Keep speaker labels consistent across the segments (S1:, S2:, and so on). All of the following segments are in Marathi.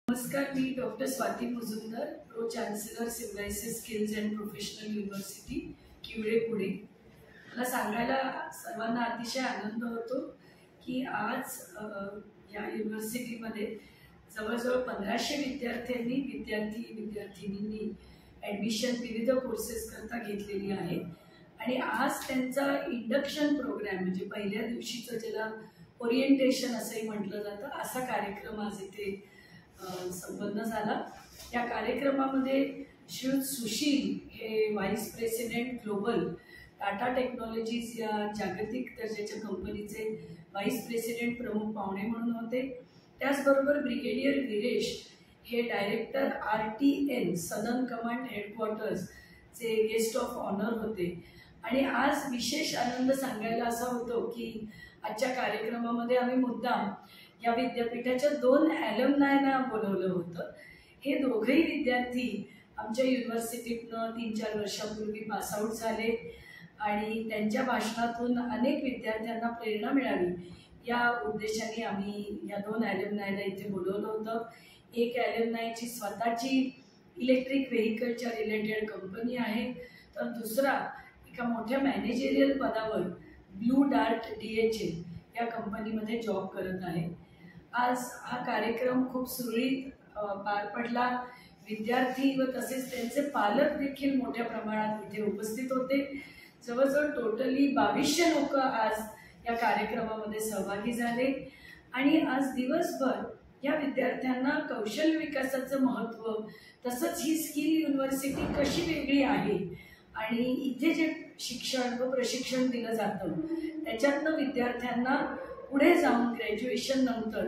S1: नमस्कार, मी doctor Swati Mujumdar, pro chancellor Symbiosis skills and professional university Kiwale Pune. मला सांगायला सर्वांना अतिशय आनंद होतो की आज या युनिव्हर्सिटीमध्ये जवळजवळ 1500 विद्यार्थिनींनी ॲडमिशन विविध कोर्सेस करता घेतलेली आहे आणि आज त्यांचा इंडक्शन प्रोग्राम म्हणजे पहिल्या दिवशीचं ज्याला ओरिएंटेशन असंही म्हटलं जातं असा कार्यक्रम आज इथे संपन्न झाला. या कार्यक्रमामध्ये श्री सुशील हे vice president global Tata technologies या जागतिक दर्जाच्या कंपनीचे व्हाईस प्रेसिडेंट प्रमुख पाहुणे म्हणून होते. त्याचबरोबर ब्रिगेडियर वीरेश हे डायरेक्टर RTN सदर्न कमांड हेडक्वार्टर्सचे गेस्ट ऑफ ऑनर होते. आणि आज विशेष आनंद सांगायला असा होतो की आजच्या कार्यक्रमामध्ये आम्ही मुद्दाम या विद्यापीठाच्या 2 ॲलमनायना बोलवलं होतं. हे दोघेही विद्यार्थी आमच्या युनिव्हर्सिटीतनं 3-4 वर्षापूर्वी पासआउट झाले आणि त्यांच्या भाषणातून अनेक विद्यार्थ्यांना प्रेरणा मिळावी या उद्देशाने आम्ही या 2 ॲलमनायला इथे बोलवलं होतं. एक ॲलमनायची स्वतःची इलेक्ट्रिक व्हेकलच्या रिलेटेड कंपनी आहे, तर दुसरा एका मोठ्या मॅनेजेरियल पदावर ब्लू डार्ट DHA या कंपनीमध्ये जॉब करत आहे. आज हा कार्यक्रम खूप सुरळीत पार पडला. विद्यार्थी व तसेच त्यांचे पालक देखील मोठ्या प्रमाणात इथे उपस्थित होते. जवळजवळ टोटली 2200 लोक आज या कार्यक्रमामध्ये सहभागी झाले आणि आज दिवसभर या विद्यार्थ्यांना कौशल्य विकासाचं महत्त्व तसंच ही स्किल युनिव्हर्सिटी कशी वेगळी आहे आणि इथे जे शिक्षण व प्रशिक्षण दिलं जातं त्याच्यातनं विद्यार्थ्यांना पुढे जाऊन ग्रॅज्युएशन नंतर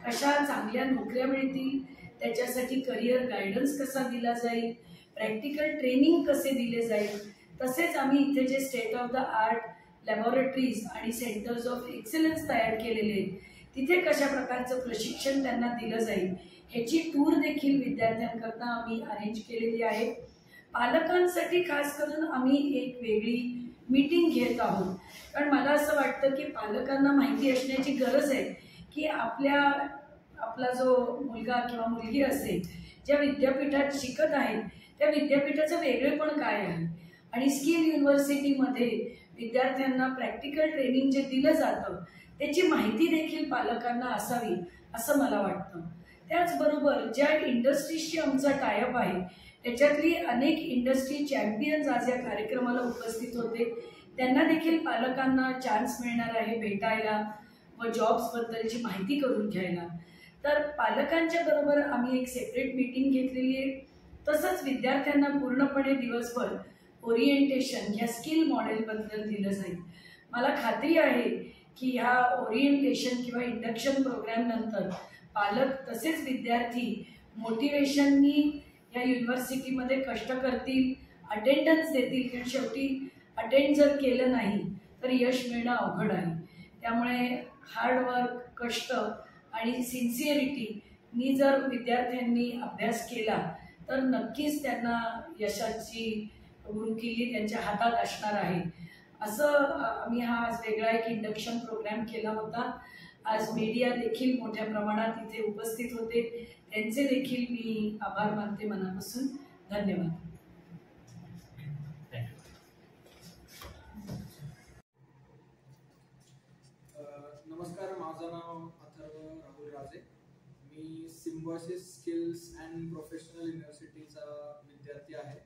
S1: कशा चांगल्या नोकऱ्या मिळतील, त्याच्यासाठी करिअर गायडन्स कसा दिला जाईल, प्रॅक्टिकल ट्रेनिंग कसे दिले जाईल, तसेच आम्ही इथे जे state of the art laboratories आणि सेंटर्स ऑफ एक्सलन्स तयार केलेले आहेत तिथे कशा प्रकारचं प्रशिक्षण त्यांना दिलं जाईल ह्याची टूर देखील विद्यार्थ्यांकरता आम्ही अरेंज केलेली आहे. पालकांसाठी खास करून आम्ही एक वेगळी मीटिंग घेत आहोत, कारण मला असं वाटतं की पालकांना माहिती असण्याची गरज आहे की आपला जो मुलगा किंवा मुलगी असेल ज्या विद्यापीठात शिकत आहेत त्या विद्यापीठाचं वेगळेपण काय आहे आणि स्किल युनिव्हर्सिटीमध्ये विद्यार्थ्यांना प्रॅक्टिकल ट्रेनिंग जे दिलं जातं त्याची माहिती देखील पालकांना असावी असं मला वाटतं. त्याचबरोबर ज्या इंडस्ट्रीजशी आमचा टायअप आहे त्याच्यातली अनेक इंडस्ट्री चॅम्पियन्स आज या कार्यक्रमाला उपस्थित होते. त्यांना देखील पालकांना चान्स मिळणार आहे भेटायला व जॉब्सबद्दलची माहिती करून घ्यायला. तर पालकांच्या बरोबर आम्ही एक सेपरेट मीटिंग घेतलेली आहे. तसंच विद्यार्थ्यांना पूर्णपणे दिवसभर ओरिएंटेशन या स्किल मॉडेलबद्दल दिलं जाईल. मला खात्री आहे की ह्या ओरिएंटेशन किंवा इंडक्शन प्रोग्राम नंतर पालक तसेच विद्यार्थी मोटिवेशननी या युनिव्हर्सिटीमध्ये कष्ट करतील, अटेंडन्स देतील, कारण शेवटी अटेंड जर केलं नाही तर यश मिळणं अवघड आहे. त्यामुळे हार्डवर्क, कष्ट आणि सिन्सिअरिटीनी जर विद्यार्थ्यांनी अभ्यास केला तर नक्कीच त्यांना यशाची गुरुकिल्ली त्यांच्या हातात असणार आहे. असं आम्ही हा आज वेगळा एक इंडक्शन प्रोग्राम केला होता. आज मीडिया देखील मोठ्या प्रमाणात इथे उपस्थित होते, त्यांचे देखील मी आभार मानते मनापासून. धन्यवाद.
S2: नमस्कार, माझं नाव अथर्व राहुल राजे. मी सिम्बॉयसिस स्किल्स अँड प्रोफेशनल युनिव्हर्सिटीचा विद्यार्थी आहे.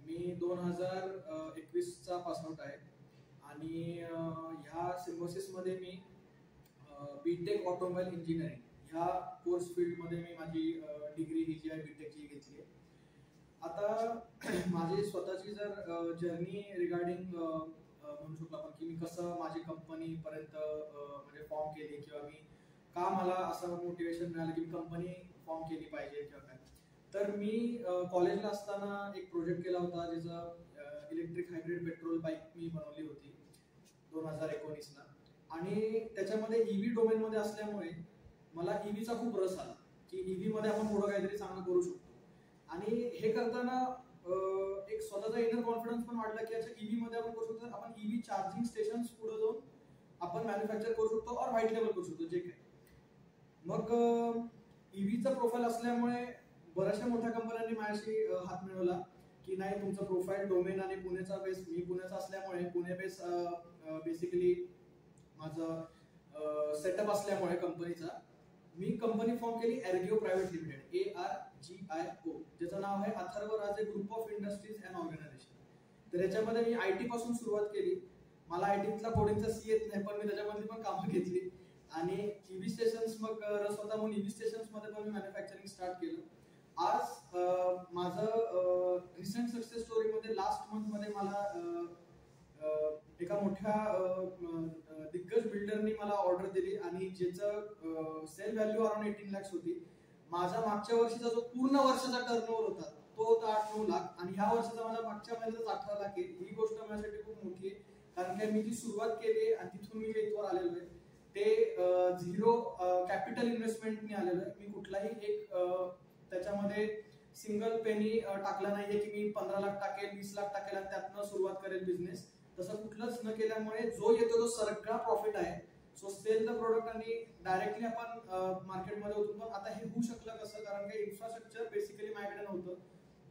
S2: मी 2021चा पासआउट आहे आणि ह्या सिम्बॉयसिसमध्ये मी BTech ऑटोमोबाईल इंजिनिअरिंग ह्या कोर्स फील्डमध्ये मी माझी डिग्री ही जी आहे BTechची घेतली आहे. आता माझी स्वतःची जर जर्नी रिगार्डिंग म्हणू शकतो आपण की मी कसं माझी कंपनीपर्यंत म्हणजे फॉर्म केली किंवा मी का मला असं मोटिवेशन मिळालं की कंपनी फॉर्म केली पाहिजे किंवा काय, तर मी कॉलेजला असताना एक प्रोजेक्ट केला होता, ज्याचा इलेक्ट्रिक हायब्रिड पेट्रोल बाईक मी बनवली होती 2019ला. आणि त्याच्यामध्ये ईव्ही डोमेनमध्ये असल्यामुळे मला ईव्हीचा खूप रस आला की ईव्ही मध्ये आपण पुढे काहीतरी चांगलं करू शकतो. आणि हे करताना एक स्वतःचा इनर कॉन्फिडन्स पण वाढला की अच्छा ईव्ही मध्ये आपण करू शकतो. आपण ईव्ही चार्जिंग स्टेशन पुढे जाऊन आपण मॅन्युफॅक्चर करू शकतो और व्हाईट लेबल करू शकतो जे काही. मग ईव्हीचा प्रोफाईल असल्यामुळे बऱ्याचशा मोठ्या कंपन्यांनी माझ्याशी हात मिळवला की नाही तुमचं प्रोफाईल डोमेन आणि पुणेचा बेस, मी पुण्याचा असल्यामुळे पुणे बेस बेसिकली माझं सेटअप असल्यामुळे कंपनीचा मी कंपनी फॉर्म केली एर्गिओ प्रायव्हेट लिमिटेड ARGIO, ज्याचं नाव आहे Atharva Raje group of industries and organisation. तर याच्यामध्ये मी IT पासून सुरुवात केली. मला ITतला कोडिंगचा C येत नाही, पण मी त्याच्यामध्ये पण कामं घेतली आणि ईव्ही स्टेशन्स मग रस होता म्हणून ईव्ही स्टेशन्स मध्ये पण मी मॅन्युफॅक्चरिंग स्टार्ट केलं. आज माझं रिसेंट सक्सेस स्टोरी मध्ये लास्ट मंथ मध्ये मला एका मोठ्या दिग्गज बिल्डरनी मला ऑर्डर दिली आणि ज्याचं सेल व्हॅल्यू अराउंड 18 lakhs होती. माझा मागच्या वर्षीचा जो पूर्ण वर्षाचा टर्नओव्हर होता तो होता 8-9 लाख आणि ह्या वर्षाचा माझा मागच्या महिन्याचा 18 लाख आहे. ही गोष्ट माझ्यासाठी खूप मोठी आहे, कारण की मी जी सुरुवात केली आणि तिथून मी जे इथवर आलेलो आहे ते झिरो कॅपिटल इन्व्हेस्टमेंटनी आलेलो आहे. मी कुठलाही एक त्याच्यामध्ये सिंगल पेनी टाकला नाहीये की मी 15 लाख टाकेल, 20 लाख टाकेल आणि त्यातनं सुरुवात करेल बिझनेस. तसं कुठलंच न केल्यामुळे जो येतो तो सगळा प्रॉफिट आहे. सो सेल द प्रोडक्ट आणि डायरेक्टली आपण मार्केटमध्ये होतो. पण आता हे होऊ शकलं कसं, कारण की इन्फ्रास्ट्रक्चर बेसिकली माझ्याकडे नव्हतं.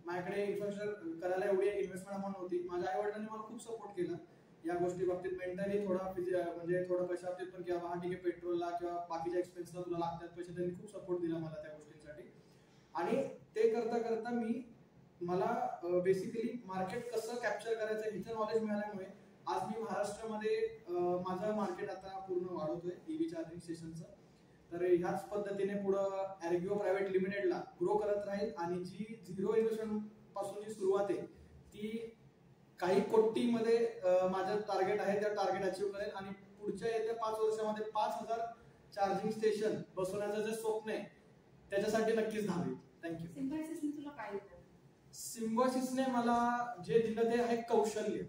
S2: माझ्याकडे इन्फ्रास्ट्रक्चर करायला एवढी इन्व्हेस्टमेंट अमाऊंट नव्हती. माझ्या आई वडिलांनी मला खूप सपोर्ट केला या गोष्टी बाबतीत, मेंटली थोडा म्हणजे थोडा पैशा बाबतीत पण, किंवा हा ठीक आहे पेट्रोलला किंवा बाकीच्या एक्सपेन्सला तुला लागतात पैसे, त्यांनी खूप सपोर्ट दिला मला त्या गोष्टींसाठी. आणि ते करता करता मला बेसिकली मार्केट कसं कॅप्चर करायचं ह्याचं नॉलेज मिळाल्यामुळे आज मी महाराष्ट्रामध्ये माझं मार्केट आता पूर्ण वाढवतोय ईव्ही चार्जिंग स्टेशनचं. तर ह्याच पद्धतीने पुढं एर्गिओ प्रायव्हेट लिमिटेडला ग्रो करत राहील आणि जी झिरो इन्व्हेस्टमेंट पासून जी सुरुवात आहे ती काही कोटीमध्ये माझं टार्गेट आहे, त्या टार्गेट अचीव्ह करेल आणि पुढच्या येत्या 5 वर्षामध्ये 5000 चार्जिंग स्टेशन बसवण्याचं जे स्वप्न आहे त्याच्यासाठी नक्कीच धावेल. थँक्यू.
S3: सिम्बायोसिसने तुला काय दिलं?
S2: सिम्बायोसिसने मला जे दिलं ते आहे कौशल्य,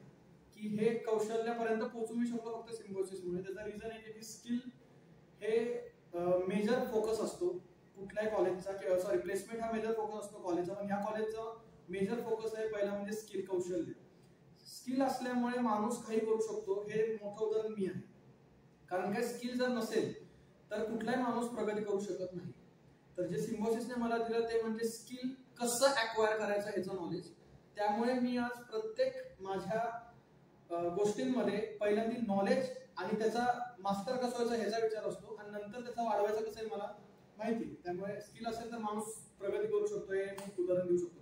S2: की हे कौशल्यापर्यंत पोहोचू मी शकलो फक्त सिम्बायोसिसमुळे. त्याचा रिझन आहे की स्किल हे मेजर फोकस असतो कुठल्याही कॉलेजचा, किंवा सॉरी प्लेसमेंट हा मेजर फोकस असतो कॉलेजचा, पण ह्या कॉलेजचा मेजर फोकस आहे पहिला म्हणजे स्किल, कौशल्य. स्किल असल्यामुळे माणूस काही करू शकतो, हे मोठं उदाहरण मी आहे. कारण काय स्किल जर नसेल तर कुठलाही माणूस प्रगती करू शकत नाही. तर जे सिम्बायोसिसने मला दिलं ते म्हणजे स्किल कसं अक्वायर करायचं ह्याचं नॉलेज. त्यामुळे मी आज प्रत्येक माझ्या गोष्टींमध्ये पहिल्यांदा नॉलेज आणि त्याचा मास्टर कसं व्हायचा ह्याचा विचार असतो आणि नंतर त्याचा वाढवायचा कसं आहे मला माहिती. त्यामुळे स्किल असेल तर माणूस प्रगती करू शकतो, हे मी उदाहरण देऊ शकतो.